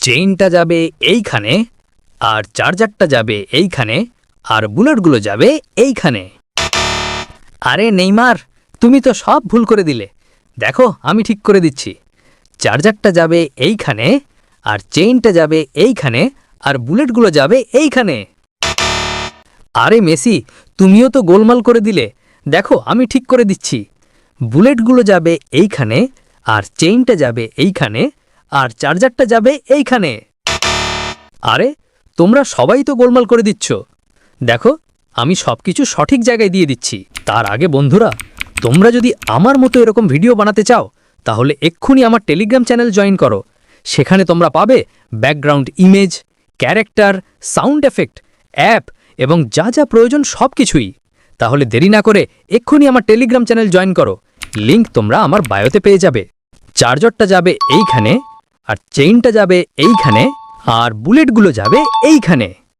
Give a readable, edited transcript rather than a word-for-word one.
চেইনটা যাবে এইখানে, আর চার্জারটা যাবে এইখানে, আর বুলেটগুলো যাবে এইখানে। আরে নেইমার, তুমি তো সব ভুল করে দিলে। দেখো আমি ঠিক করে দিচ্ছি। চার্জারটা যাবে এইখানে, আর চেইনটা যাবে এইখানে, আর বুলেটগুলো যাবে এইখানে। আরে মেসি, তুমিও তো গোলমাল করে দিলে। দেখো আমি ঠিক করে দিচ্ছি। বুলেটগুলো যাবে এইখানে, আর চেইনটা যাবে এইখানে, আর চার্জারটা যাবে এইখানে। আরে তোমরা সবাই তো গোলমাল করে দিচ্ছ। দেখো আমি সবকিছু সঠিক জায়গায় দিয়ে দিচ্ছি। তার আগে বন্ধুরা, তোমরা যদি আমার মতো এরকম ভিডিও বানাতে চাও তাহলে এক্ষুনি আমার টেলিগ্রাম চ্যানেল জয়েন করো। সেখানে তোমরা পাবে background image, character, sound effect, app এবং যা যা প্রয়োজন সব কিছুই। তাহলে দেরি না করে এক্ষুনি আমার টেলিগ্রাম চ্যানেল জয়েন করো। লিংক তোমরা আমার বায়োতে পেয়ে যাবে। চার্জারটা যাবে এইখানে, আর চেইনটা যাবে এইখানে, আর বুলেটগুলো যাবে এইখানে।